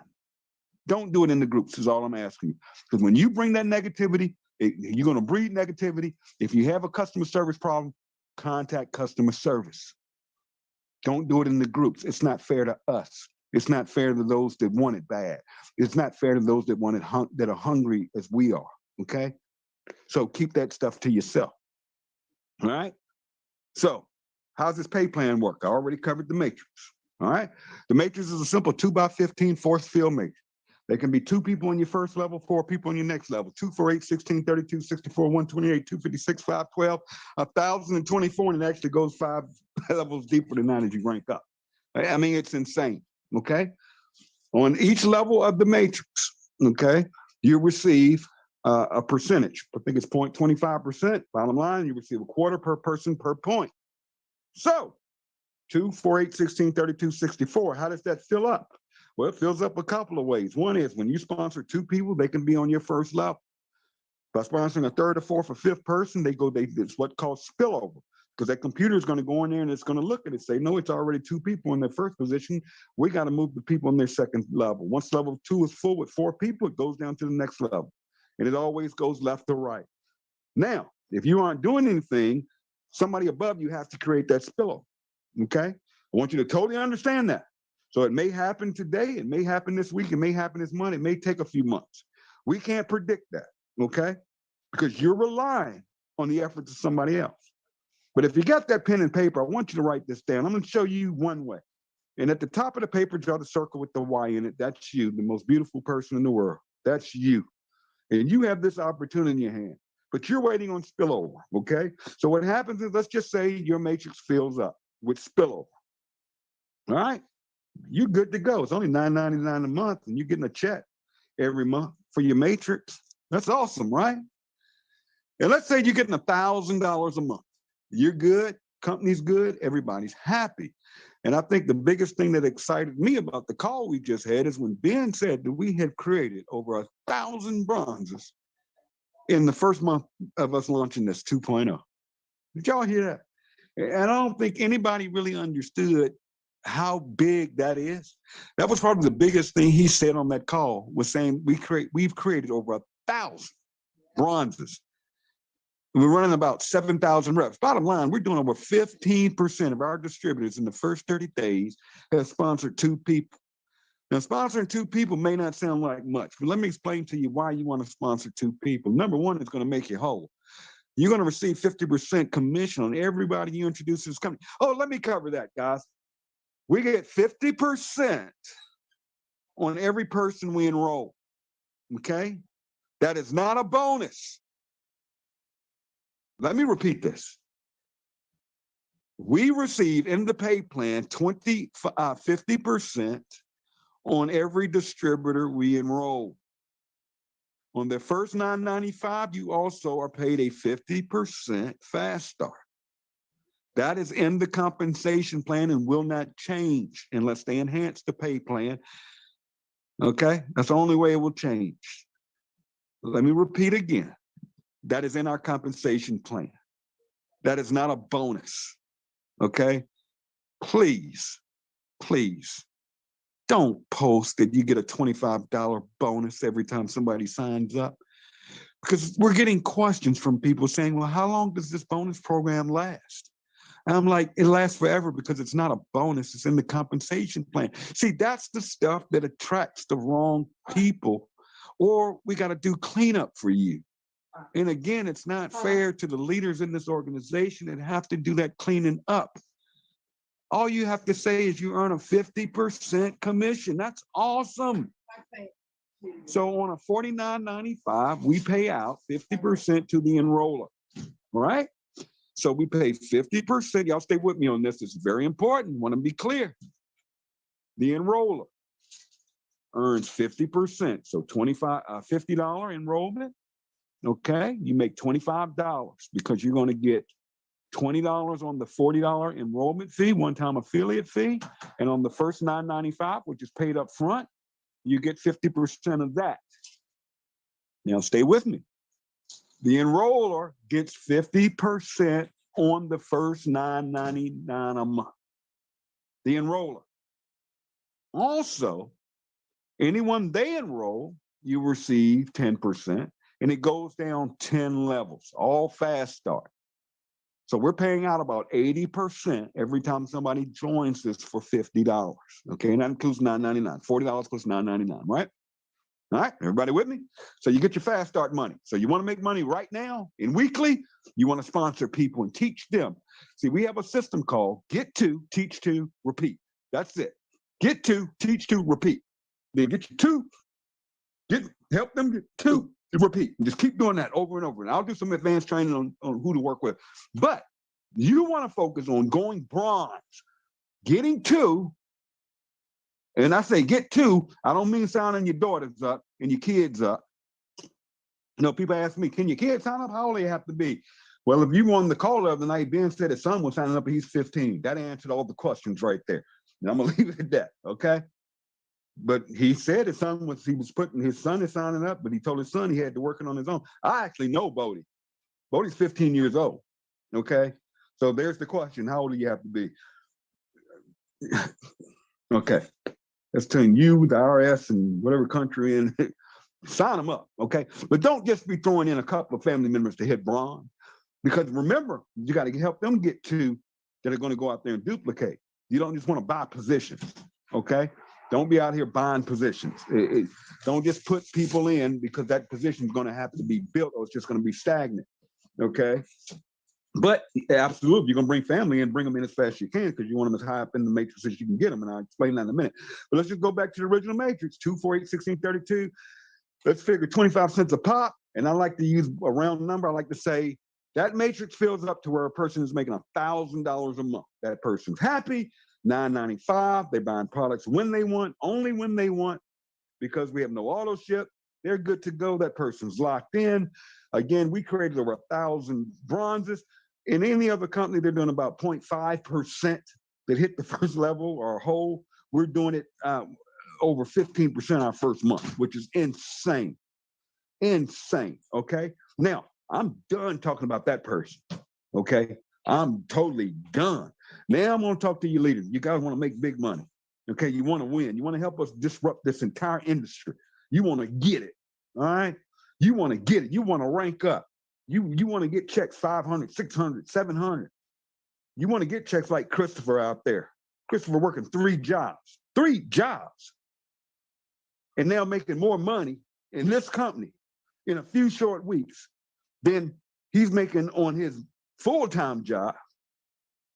Don't do it in the groups is all I'm asking you. Because when you bring that negativity, you're going to breed negativity. If you have a customer service problem, contact customer service. Don't do it in the groups. It's not fair to us. It's not fair to those that want it bad. It's not fair to those that want it that are hungry as we are. Okay, so keep that stuff to yourself. All right. So how's this pay plan work? I already covered the matrix. All right. The matrix is a simple 2x15 force field matrix. There can be 2 people on your first level, 4 people on your next level. 2, 4, 8, 16, 32, 64, 128, 256, 512, 1,024, and it actually goes 5 levels deeper than that as you rank up. I mean, it's insane. Okay. On each level of the matrix, okay, you receive a percentage. I think it's 0.25%. Bottom line, you receive a quarter per person per point. So 2, 4, 8, 16, 32, 64. How does that fill up? Well, it fills up a couple of ways. One is when you sponsor 2 people, they can be on your first level. By sponsoring a third or fourth or fifth person, it's what's called spillover, because that computer is going to go in there and it's going to look at it and say, no, it's already 2 people in their first position. We got to move the people in their second level. Once level 2 is full with 4 people, it goes down to the next level. And it always goes left to right. Now, if you aren't doing anything, somebody above you has to create that spillover. Okay? I want you to totally understand that. So it may happen today, it may happen this week, it may happen this month, it may take a few months. We can't predict that, okay? Because you're relying on the efforts of somebody else. But if you got that pen and paper, I want you to write this down. I'm going to show you one way. And at the top of the paper, draw the circle with the Y in it. That's you, the most beautiful person in the world. That's you. And you have this opportunity in your hand, but you're waiting on spillover, okay? So what happens is, let's just say your matrix fills up with spillover, all right? You're good to go. It's only $9.99 a month, and you're getting a check every month for your matrix. That's awesome, right? And let's say you're getting $1,000 a month. You're good, company's good, everybody's happy. And I think the biggest thing that excited me about the call we just had is when Ben said that we had created over 1,000 bronzes in the first month of us launching this 2.0. Did y'all hear that? And I don't think anybody really understood how big that is. That was probably the biggest thing he said on that call, was saying we've created over 1,000 bronzes. We're running about 7,000 reps. Bottom line, we're doing over 15% of our distributors in the first 30 days have sponsored 2 people. Now, sponsoring 2 people may not sound like much, but let me explain to you why you want to sponsor 2 people. Number one, it's going to make you whole. You're going to receive 50% commission on everybody you introduce to this company. Oh, let me cover that, guys. We get 50% on every person we enroll, okay? That is not a bonus. Let me repeat this. We receive in the pay plan 50% on every distributor we enroll. On their first $9.95, you also are paid a 50% fast start. That is in the compensation plan and will not change unless they enhance the pay plan. Okay, that's the only way it will change. Let me repeat again. That is in our compensation plan. That is not a bonus. Okay, please, please don't post that you get a $25 bonus every time somebody signs up, because we're getting questions from people saying, well, how long does this bonus program last? And I'm like, it lasts forever because it's not a bonus. It's in the compensation plan. See, that's the stuff that attracts the wrong people, or we got to do cleanup for you. And again, it's not fair to the leaders in this organization that have to do that cleaning up. All you have to say is you earn a 50% commission. That's awesome. So on a $49.95, we pay out 50% to the enroller. All right? So we pay 50%. Y'all stay with me on this. It's very important. I want to be clear. The enroller earns 50%. So $50 enrollment. Okay, you make $25 because you're going to get $20 on the $40 enrollment fee, one-time affiliate fee, and on the first $9.95, which is paid up front, you get 50% of that. Now, stay with me. The enroller gets 50% on the first $9.99 a month. The enroller. Also, anyone they enroll, you receive 10%. And it goes down 10 levels, all fast start. So we're paying out about 80% every time somebody joins this for $50. Okay, and that includes $9.99. $40 plus $9.99, right? All right, everybody with me? So you get your fast start money. So you want to make money right now in weekly, you want to sponsor people and teach them. See, we have a system called Get To, Teach To, Repeat. That's it. Get to, teach to, repeat. Then get you to, help them get to, repeat. And just keep doing that over and over. And I'll do some advanced training on who to work with. But you want to focus on going bronze, getting to. And I say get to, I don't mean signing your daughters up and your kids up. You know, people ask me, can your kids sign up? How old do they have to be? Well, if you won the call the other night, Ben said his son was signing up, he's 15. That answered all the questions right there. And I'm gonna leave it at that, okay? But he said his son was signing up, but he told his son he had to work it on his own. I actually know Bodie. Bodie's 15 years old, okay? So there's the question, how old do you have to be? Okay. That's telling you, the IRS, and whatever country in, sign them up, okay? But don't just be throwing in a couple of family members to hit bronze, because remember, you got to help them get to that are going to go out there and duplicate. You don't just want to buy positions, okay? Don't be out here buying positions. Don't just put people in because that position is going to have to be built or it's just going to be stagnant, okay? But absolutely, you're going to bring family in, bring them in as fast as you can because you want them as high up in the matrix as you can get them. And I'll explain that in a minute. But let's just go back to the original matrix, 2, 4, 8, 16, 32. Let's figure 25 cents a pop. And I like to use a round number. I like to say that matrix fills up to where a person is making $1,000 a month. That person's happy, $9.95. They're buying products when they want, only when they want, because we have no auto ship. They're good to go. That person's locked in. Again, we created over 1,000 bronzes. In any other company, they're doing about 0.5% that hit the first level or whole. We're doing it over 15% our first month, which is insane. Insane, okay? Now, I'm done talking about that person, okay? I'm totally done. Now I'm gonna talk to you leaders. You guys wanna make big money, okay? You wanna win. You wanna help us disrupt this entire industry. You wanna get it, all right? You wanna get it. You wanna rank up. You wanna get checks 500, 600, 700. You wanna get checks like Christopher out there. Christopher working 3 jobs, and now making more money in this company in a few short weeks than he's making on his full-time job.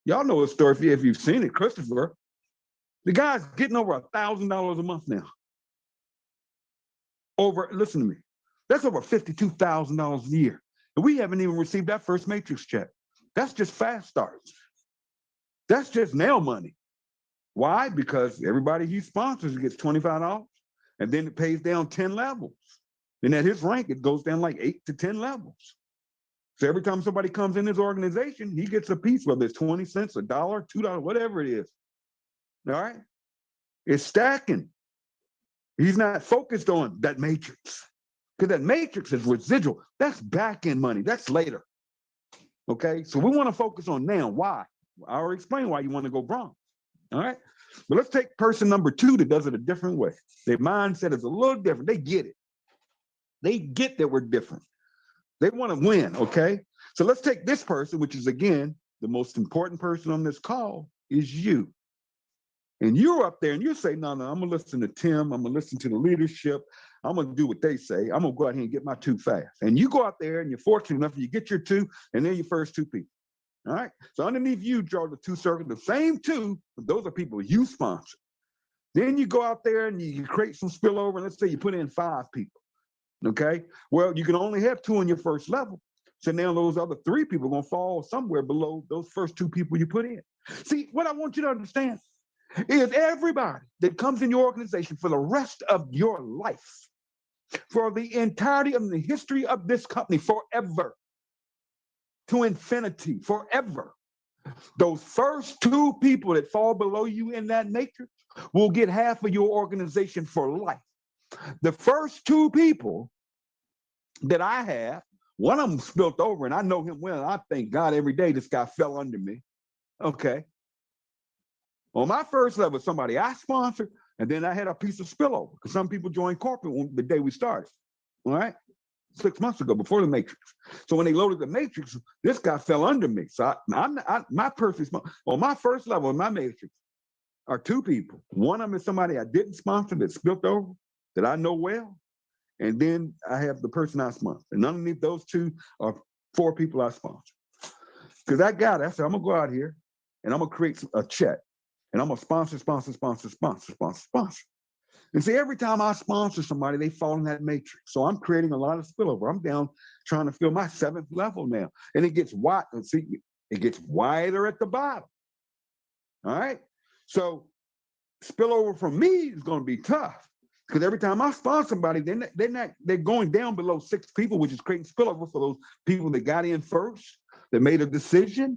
Y'all know his story if you've seen it, Christopher. The guy's getting over $1,000 a month now. Listen to me, that's over $52,000 a year. And we haven't even received that first matrix check. That's just fast starts. That's just now money. Why? Because everybody he sponsors gets $25, and then it pays down 10 levels. And at his rank, it goes down like 8 to 10 levels. So every time somebody comes in his organization, he gets a piece, whether it's 20 cents, $1, $2, whatever it is. All right? It's stacking. He's not focused on that matrix, because that matrix is residual. That's back-end money. That's later. Okay? So we want to focus on now. Why? I already explained why you want to go bronze. All right? But let's take person number 2 that does it a different way. Their mindset is a little different. They get it. They get that we're different. They want to win, okay? So let's take this person, which is, again, the most important person on this call is you. And you're up there and you say, no, I'm going to listen to Tim. I'm going to listen to the leadership. I'm going to do what they say. I'm going to go out here and get my 2 fast. And you go out there and you're fortunate enough, you get your 2, and then your first 2 people. All right? So underneath you, draw the 2 circles, the same 2, but those are people you sponsor. Then you go out there and you create some spillover, and let's say you put in 5 people. Okay, well, you can only have 2 on your first level. So now those other 3 people are going to fall somewhere below those first 2 people you put in. See, what I want you to understand is everybody that comes in your organization for the rest of your life, for the entirety of the history of this company, forever, to infinity, forever, those first 2 people that fall below you in that matrix will get half of your organization for life. The first 2 people that I have, one of them spilt over, and I know him well. I thank God every day this guy fell under me. Okay. On my first level, somebody I sponsored, and then I had a piece of spillover because some people joined corporate the day we started. All right. 6 months ago before the matrix. So when they loaded the matrix, this guy fell under me. So my person, on my first level in my matrix are 2 people. One of them is somebody I didn't sponsor that spilt over, that I know well. And then I have the person I sponsor. And underneath those 2 are 4 people I sponsor. Because I got it. I said, I'm going to go out here and I'm going to create a check. And I'm going to sponsor. And see, every time I sponsor somebody, they fall in that matrix. So I'm creating a lot of spillover. I'm down trying to fill my 7th level now. And it gets wide. See, it gets wider at the bottom. All right. So spillover from me is going to be tough. Because every time I sponsor somebody, they're going down below 6 people, which is creating spillover for those people that got in first, that made a decision,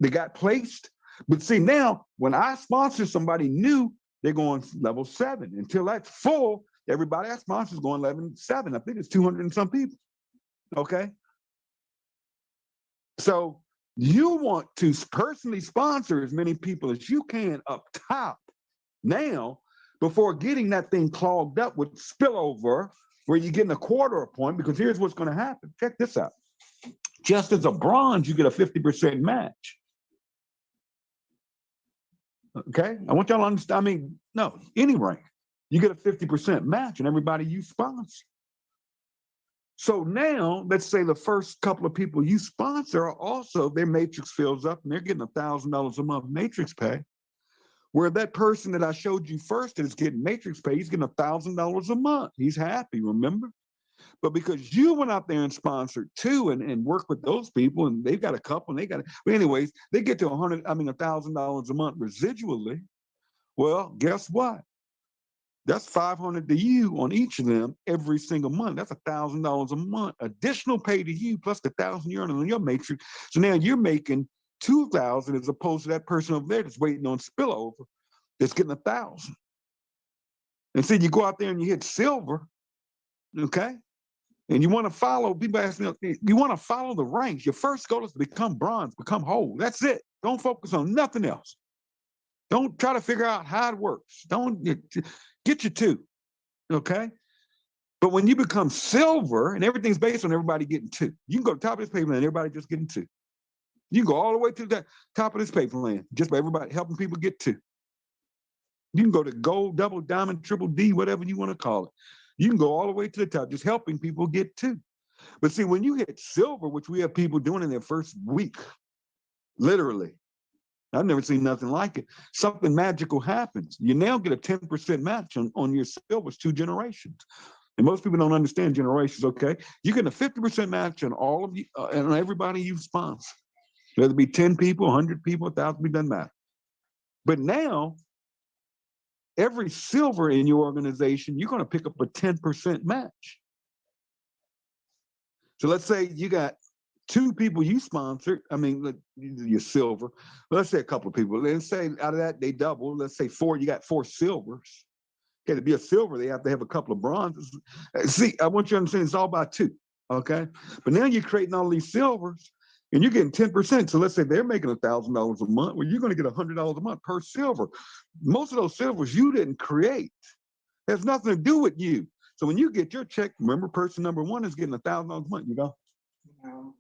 they got placed. But see, now when I sponsor somebody new, they're going level 7. Until that's full, everybody I sponsor is going level 7. I think it's 200 and some people. Okay. So you want to personally sponsor as many people as you can up top now before getting that thing clogged up with spillover where you're getting a quarter a point, because here's what's going to happen. Check this out. Just as a bronze, you get a 50% match. Okay, I want y'all to understand. I mean, no, any rank, you get a 50% match and everybody you sponsor. So now, let's say the first couple of people you sponsor are also, their matrix fills up and they're getting $1,000 a month matrix pay. Where that person that I showed you first that is getting matrix pay, he's getting $1,000 a month. He's happy, remember? But because you went out there and sponsored 2 and worked with those people, and they've got a couple, and they got it. But anyways, they get to $1,000 a month residually. Well, guess what? That's $500 to you on each of them every single month. That's $1,000 a month additional pay to you, plus the $1,000 you're earning on your matrix. So now you're making $2,000 as opposed to that person over there that's waiting on spillover that's getting $1,000. And so you go out there and you hit silver, okay? And you want to follow, people ask me, you want to follow the ranks. Your first goal is to become bronze, become whole. That's it. Don't focus on nothing else. Don't try to figure out how it works. Don't get your 2, okay? But when you become silver, and everything's based on everybody getting 2, you can go to the top of this pay plan and everybody just getting 2. You can go all the way to the top of this pay plan just by everybody helping people get 2. You can go to gold, double, diamond, triple D, whatever you want to call it. You can go all the way to the top, just helping people get 2. But see, when you hit silver, which we have people doing in their first week, literally, I've never seen nothing like it. Something magical happens. You now get a 10% match on your silvers 2 generations. And most people don't understand generations, okay? You get a 50% match on all of you, and everybody you sponsor. Whether it be 10 people, 100 people, 1,000 people, doesn't matter. But now, every silver in your organization, you're going to pick up a 10% match. So let's say you got 2 people you sponsored. I mean, you're silver. Let's say a couple of people. Let's say out of that, they double. Let's say 4, you got 4 silvers. Okay, to be a silver, they have to have a couple of bronzes. See, I want you to understand it's all about 2, okay? But now you're creating all these silvers, and you're getting 10%. So let's say they're making $1,000 a month. Well, you're going to get $100 a month per silver. Most of those silvers you didn't create. It has nothing to do with you. So when you get your check, remember, person number 1 is getting $1,000 a month. You go, no.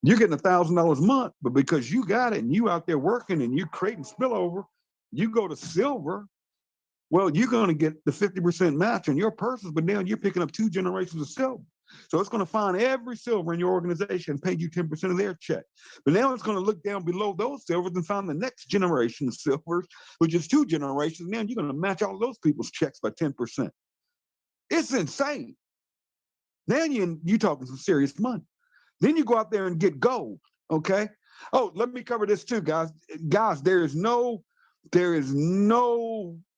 You're getting $1,000 a month, but because you got it and you out there working and you're creating spillover, you go to silver. Well, you're going to get the 50% match on your persons, but now you're picking up 2 generations of silver. So it's going to find every silver in your organization and pay you 10% of their check. But now it's going to look down below those silvers and find the next generation of silvers, which is 2 generations. Now you're going to match all those people's checks by 10%. It's insane. Now you're talking some serious money. Then you go out there and get gold, okay? Oh, let me cover this too, guys. Guys, there is no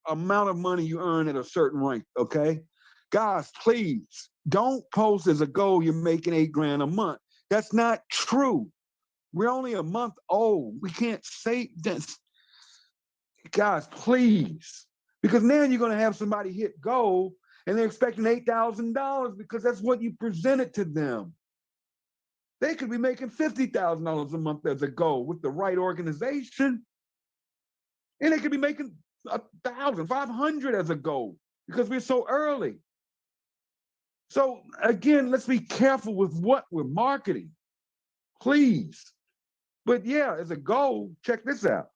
amount of money you earn at a certain rank, okay? Guys, please don't post as a goal you're making $8 grand a month. That's not true. We're only a month old. We can't say this. Guys, please. Because now you're going to have somebody hit gold and they're expecting $8,000 because that's what you presented to them. They could be making $50,000 a month as a goal with the right organization. And they could be making $1,500 as a goal because we're so early. So again, let's be careful with what we're marketing, please. But yeah, as a goal, check this out.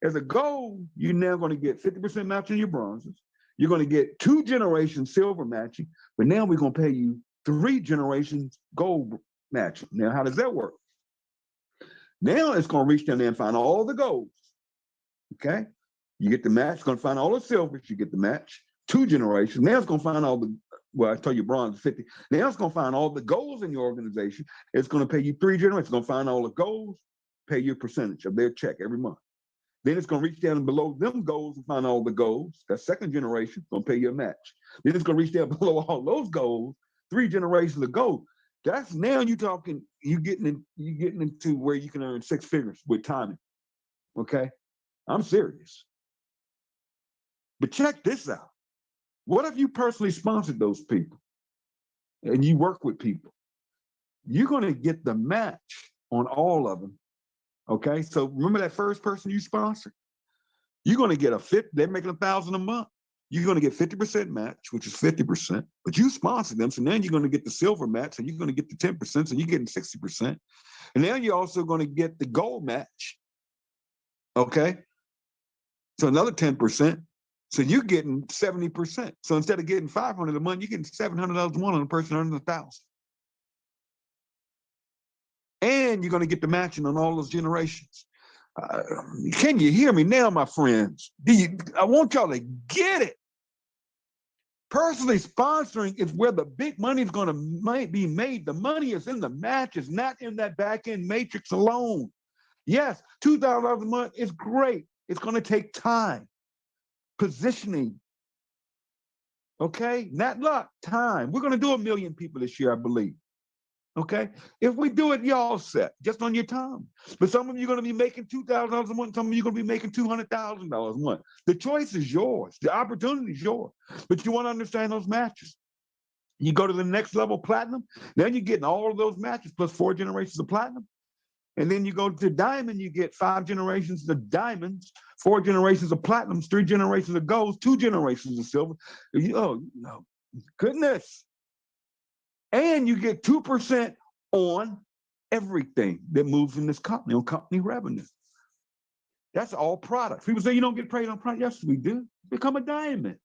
As a goal, you're now going to get 50% match on your bronzes. You're going to get 2 generations silver matching, but now we're going to pay you 3 generations gold matching. Now, how does that work? Now it's going to reach down there and find all the golds. Okay? You get the match, it's going to find all the silvers, you get the match, 2 generations. Now it's going to find all the, well, I told you bronze 50. Now it's going to find all the golds in your organization. It's going to pay you 3 generations. It's going to find all the golds, pay you a percentage of their check every month. Then it's going to reach down below them goals and find all the goals. That 2nd generation going to pay you a match. Then it's going to reach down below all those goals, 3 generations of gold. That's now you talking, you getting into where you can earn 6 figures with timing. Okay, I'm serious. But check this out. What if you personally sponsored those people and you work with people? You're going to get the match on all of them. Okay, so remember that first person you sponsored? You're going to get a they're making $1,000 a month. You're going to get 50% match, which is 50%, but you sponsored them. So now you're going to get the silver match and you're going to get the 10%. So you're getting 60%. And now you're also going to get the gold match. Okay. So another 10%. So you're getting 70%. So instead of getting $500 a month, you're getting $700 a month on a person earning 1,000. And you're going to get the matching on all those generations. Can you hear me now, my friends? I want y'all to get it. Personally sponsoring is where the big money is going to be made. The money is in the matches, not in that back-end matrix alone. Yes, $2,000 a month is great. It's going to take time, positioning, okay? Not luck, time. We're going to do 1 million people this year, I believe. Okay, if we do it, y'all set just on your time. But some of you are going to be making $2,000 a month. Some of you are going to be making $200,000 a month. The choice is yours. The opportunity is yours. But you want to understand those matches. You go to the next level, platinum. Then you're getting all of those matches plus 4 generations of platinum. And then you go to diamond, you get 5 generations of diamonds, 4 generations of platinums, 3 generations of golds, 2 generations of silver. Oh, goodness. And you get 2% on everything that moves in this company, on company revenue. That's all products. People say you don't get paid on products. Yes, we do. Become a diamond.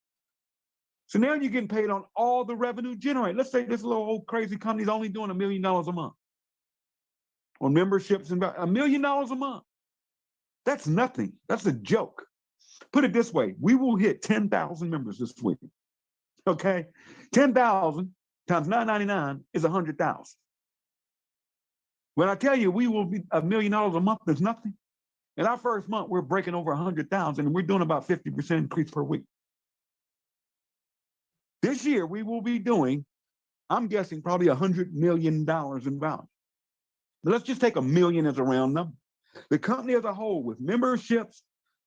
So now you're getting paid on all the revenue generated. Let's say this little old crazy company is only doing $1 million a month on memberships and $1 million a month. That's nothing. That's a joke. Put it this way. We will hit 10,000 members this week. Okay? 10,000 times $9.99 is 100,000. When I tell you we will be $1 million a month, there's nothing. In our first month, we're breaking over 100,000 and we're doing about 50% increase per week. This year, we will be doing, I'm guessing, probably $100 million in value. But let's just take $1 million as a round number. The company as a whole, with memberships,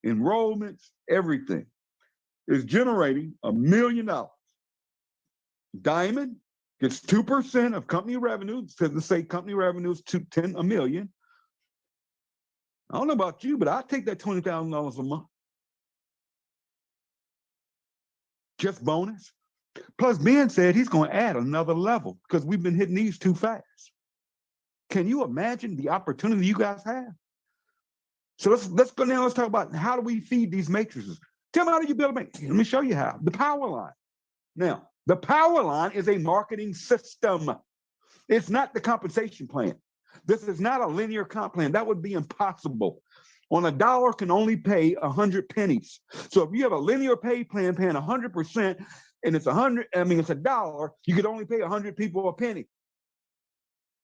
enrollments, everything, is generating $1 million. Diamond gets 2% of company revenue. So let's say company revenue is $1 million. I don't know about you, but I take that $20,000 a month. Just bonus. Plus, Ben said he's going to add another level because we've been hitting these too fast. Can you imagine the opportunity you guys have? So let's go now. Let's talk about how do we feed these matrices. Tell me, how do you build a matrix? Let me show you how. The power line. Now, the power line is a marketing system. It's not the compensation plan. This is not a linear comp plan. That would be impossible. On a dollar can only pay 100 pennies. So if you have a linear pay plan paying 100% and it's it's $1, you could only pay 100 people a penny.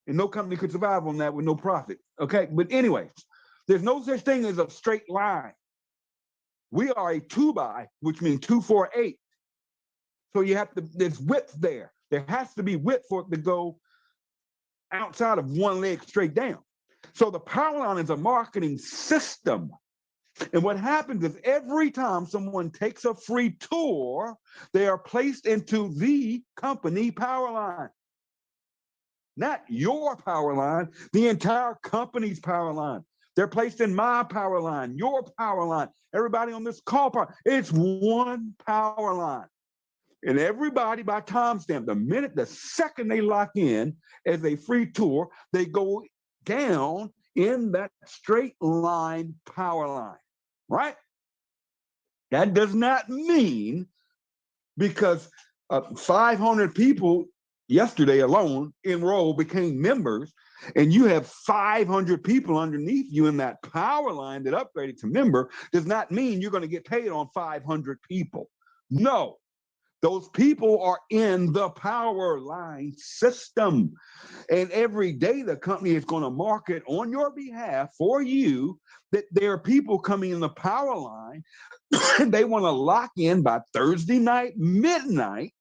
And no company could survive on that with no profit. Okay, but anyways, there's no such thing as a straight line. We are a 2-by, which means 2, 4, 8. So you have to, there's width there. There has to be width for it to go outside of one leg straight down. So the power line is a marketing system. And what happens is every time someone takes a free tour, they are placed into the company power line. Not your power line, the entire company's power line. They're placed in my power line, your power line, everybody on this call power. It's one power line. And everybody by timestamp, the second they lock in as a free tour, they go down in that straight line power line, right? That does not mean because 500 people yesterday alone enrolled, became members, and you have 500 people underneath you in that power line that upgraded to member, does not mean you're going to get paid on 500 people. No, those people are in the power line system. And every day the company is going to market on your behalf for you that there are people coming in the power line and they want to lock in by Thursday night, midnight,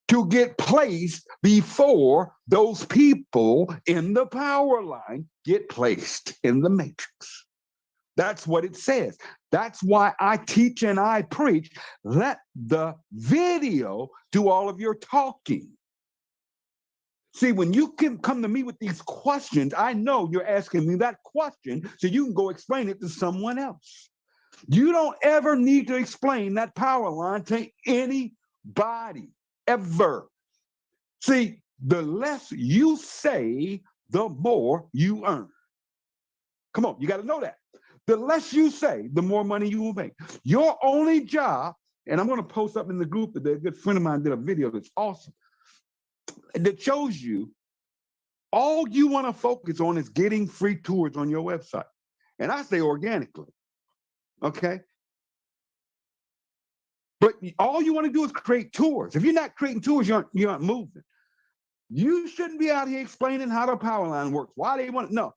to get placed before those people in the power line get placed in the matrix. That's what it says. That's why I teach and I preach. Let the video do all of your talking. See, when you can come to me with these questions, I know you're asking me that question so you can go explain it to someone else. You don't ever need to explain that power line to anybody, ever. See, the less you say, the more you earn. Come on, you got to know that. The less you say, the more money you will make. Your only job, and I'm going to post up in the group today, a good friend of mine did a video that's awesome, that shows you all you want to focus on is getting free tours on your website. And I say organically, okay? But all you want to do is create tours. If you're not creating tours, you aren't moving. You shouldn't be out here explaining how the power line works. Why they want to know?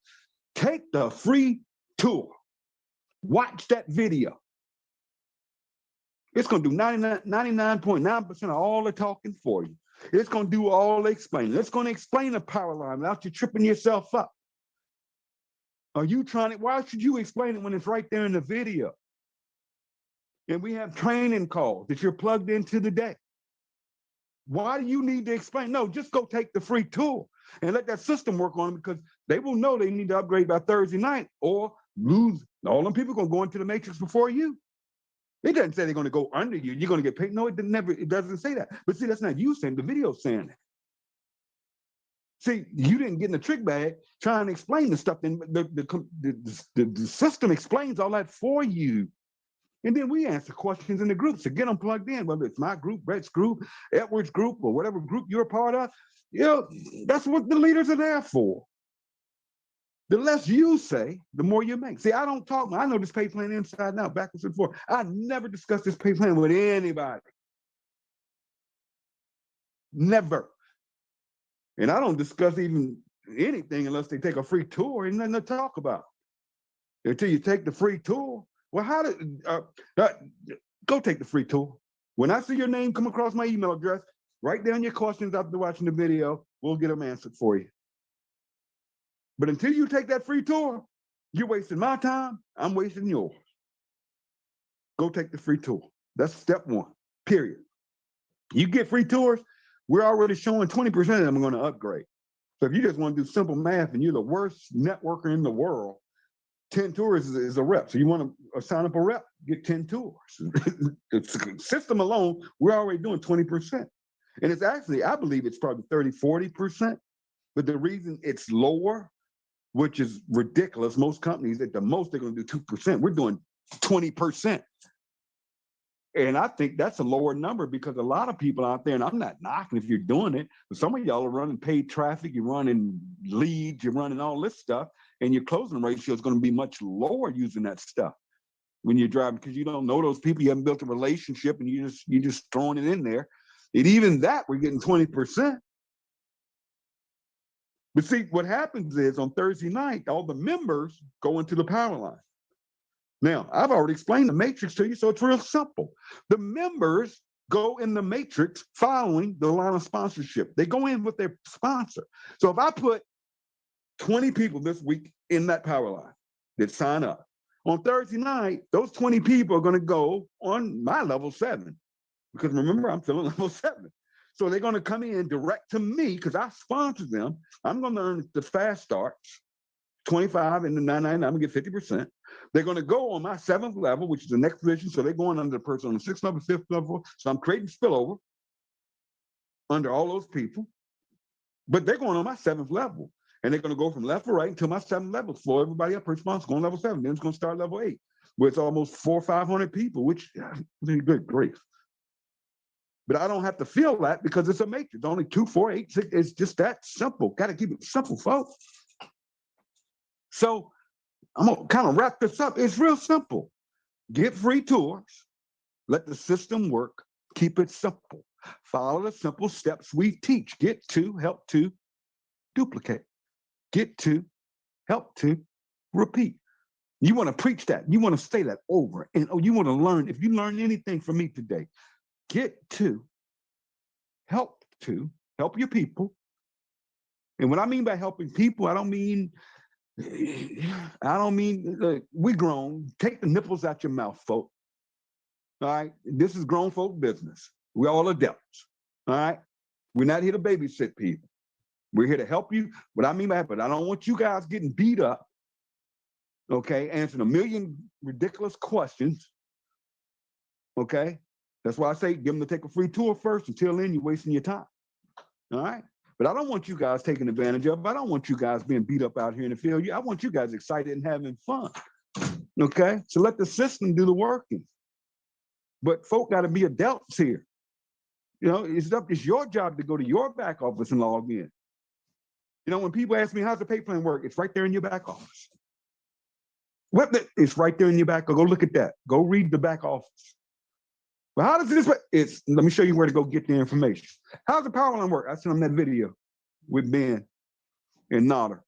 Take the free tour. Watch that video. It's going to do 99.9% of all the talking for you. It's going to do all the explaining. It's going to explain the power line without you tripping yourself up. Are you trying it? Why should you explain it when it's right there in the video? And we have training calls that you're plugged into today. Why do you need to explain? No, just go take the free tour and let that system work on it, because they will know they need to upgrade by Thursday night or lose. All them people going to go into the matrix before you. It doesn't say they're going to go under you. You're going to get paid. No, it doesn't say that. But see, that's not you saying, the video's saying that. See, you didn't get in the trick bag trying to explain the stuff. And the system explains all that for you. And then we answer questions in the groups to get them plugged in, whether it's my group, Brett's group, Edward's group, or whatever group you're a part of. You know, that's what the leaders are there for. The less you say, the more you make. See, I don't talk. I know this pay plan inside and out, backwards and forth. I never discuss this pay plan with anybody. Never. And I don't discuss even anything unless they take a free tour. Ain't nothing to talk about. Until you take the free tour. Well, how did go take the free tour? When I see your name come across my email address, write down your questions after watching the video. We'll get them answered for you. But until you take that free tour, you're wasting my time. I'm wasting yours. Go take the free tour. That's step one, period. You get free tours, we're already showing 20% of them are going to upgrade. So if you just want to do simple math and you're the worst networker in the world, 10 tours is a rep. So you want to sign up a rep, get 10 tours. The system alone, we're already doing 20%. And it's actually, I believe it's probably 30, 40%. But the reason it's lower, which is ridiculous, most companies at the most, they're going to do 2%. We're doing 20%. And I think that's a lower number because a lot of people out there, and I'm not knocking if you're doing it, but some of y'all are running paid traffic, you're running leads, you're running all this stuff, and your closing ratio is going to be much lower using that stuff when you're driving, because you don't know those people, you haven't built a relationship, and you're just throwing it in there. And even that, we're getting 20%. But see, what happens is on Thursday night, all the members go into the power line. Now, I've already explained the matrix to you, so it's real simple. The members go in the matrix following the line of sponsorship. They go in with their sponsor. So if I put 20 people this week in that power line that sign up, on Thursday night, those 20 people are going to go on my level 7. Because remember, I'm still on level 7. So they're going to come in direct to me because I sponsor them. I'm going to earn the fast starts. 25 and the 999, I'm gonna get 50%. They're gonna go on my 7th level, which is the next position. So they're going under the person on the 6th level, 5th level. So I'm creating spillover under all those people. But they're going on my 7th level. And they're gonna go from left to right until my 7th level floor. Everybody up responsible going level 7. Then it's gonna start level 8, where it's almost 400 or 500 people, which good grief. But I don't have to feel that because it's a matrix. Only 2, 4, 8, 6. It's just that simple. Got to keep it simple, folks. So I'm gonna kind of wrap this up. It's real simple. Get free tours. Let the system work. Keep it simple. Follow the simple steps we teach. Get to, help to, duplicate. Get to, help to, repeat. You want to preach that. You want to say that over. And you want to learn. If you learn anything from me today, get to, help your people. And what I mean by helping people, I don't mean, we grown. Take the nipples out your mouth, folk. All right, this is grown folk business. We're all adults. All right, we're not here to babysit people. We're here to help you. What I mean by that, but I don't want you guys getting beat up. Okay, answering a million ridiculous questions. Okay. That's why I say give them to take a free tour first. Until then, you're wasting your time. All right. But I don't want you guys taking advantage of it. I don't want you guys being beat up out here in the field. I want you guys excited and having fun. Okay. So let the system do the working. But folk got to be adults here. You know, it's your job to go to your back office and log in. You know, when people ask me, how's the pay plan work? It's right there in your back office. It's right there in your back. Go look at that. Go read the back office. Well, how does this work? Let me show you where to go get the information. How's the power line work? I sent them that video with Ben and Nodder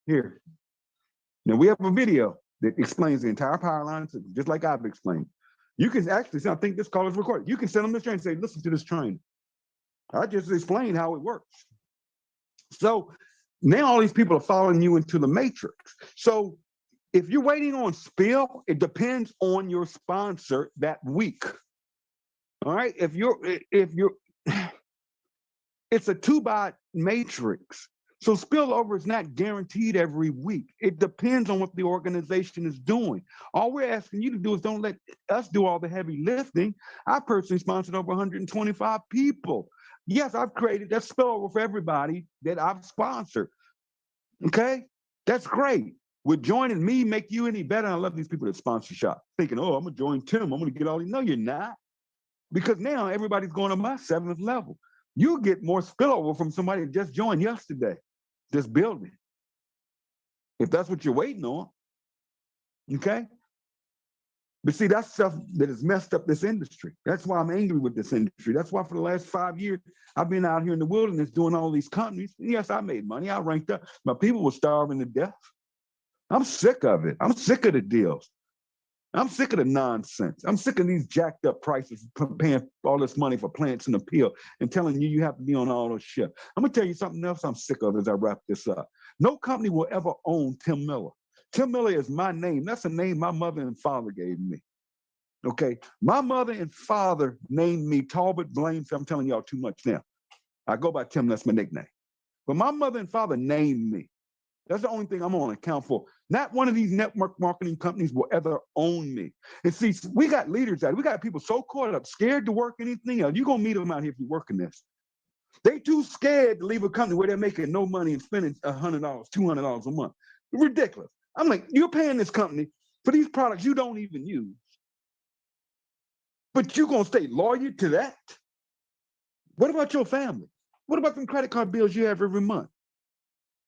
here. Now we have a video that explains the entire power line, just like I've explained. You can actually, I think this call is recorded. You can send them this training and say, listen to this training. I just explained how it works. So now all these people are following you into the matrix. So if you're waiting on spill, it depends on your sponsor that week. All right, if you're, it's a 2-by matrix. So spillover is not guaranteed every week. It depends on what the organization is doing. All we're asking you to do is don't let us do all the heavy lifting. I personally sponsored over 125 people. Yes, I've created that spillover for everybody that I've sponsored. Okay, that's great. Would joining me make you any better? I love these people that sponsor shop, thinking, oh, I'm gonna join Tim. I'm gonna get all these. No, you're not. Because now everybody's going to my 7th level. You get more spillover from somebody that just joined yesterday, this building. If that's what you're waiting on, okay? But see, that's stuff that has messed up this industry. That's why I'm angry with this industry. That's why for the last 5 years, I've been out here in the wilderness doing all these companies. Yes, I made money. I ranked up. My people were starving to death. I'm sick of it. I'm sick of the deals. I'm sick of the nonsense. I'm sick of these jacked up prices, paying all this money for plants and appeal and telling you you have to be on all those shit. I'm gonna tell you something else I'm sick of as I wrap this up. No company will ever own Tim Miller. Tim Miller is my name. That's a name my mother and father gave me. Okay, my mother and father named me Talbot Blaine. I'm telling y'all too much now. I go by Tim, that's my nickname. But my mother and father named me. That's the only thing I'm on account for. Not one of these network marketing companies will ever own me. And see, we got leaders out. We got people so caught up, scared to work anything else. You're gonna meet them out here if you're working this. They too scared to leave a company where they're making no money and spending $100, $200 a month. Ridiculous. I'm like, you're paying this company for these products you don't even use. But you're gonna stay loyal to that? What about your family? What about them credit card bills you have every month?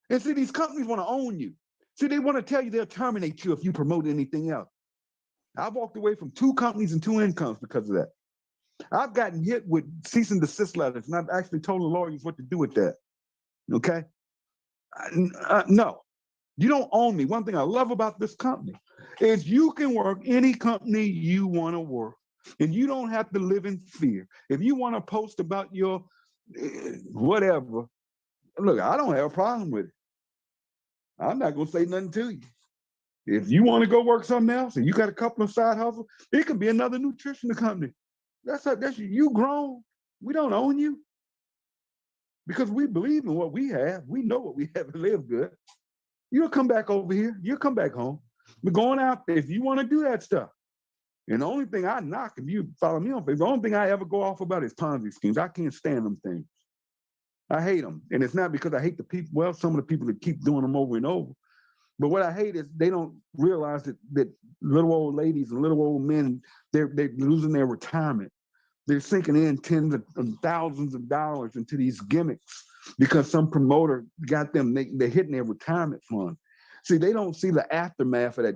And see, these companies want to own you. See, they want to tell you they'll terminate you if you promote anything else. I've walked away from 2 companies and 2 incomes because of that. I've gotten hit with cease and desist letters, and I've actually told the lawyers what to do with that. Okay? No, you don't own me. One thing I love about this company is you can work any company you want to work, and you don't have to live in fear. If you want to post about your whatever, look, I don't have a problem with it. I'm not gonna say nothing to you. If you want to go work something else and you got a couple of side hustles, it could be another nutrition company. That's you grown. We don't own you because we believe in what we have. We know what we have and live good. You'll come back over here. You'll come back home. We're going out there if you want to do that stuff. And the only thing I knock, if you follow me on Facebook, the only thing I ever go off about is Ponzi schemes. I can't stand them things. I hate them. And it's not because I hate the people. Well, some of the people that keep doing them over and over. But what I hate is they don't realize that little old ladies and little old men, they're losing their retirement. They're sinking in tens of thousands of dollars into these gimmicks because some promoter got them, they're hitting their retirement fund. See, they don't see the aftermath of that.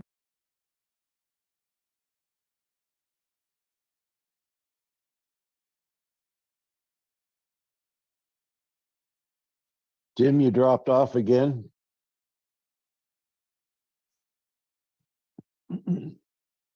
Jim, you dropped off again.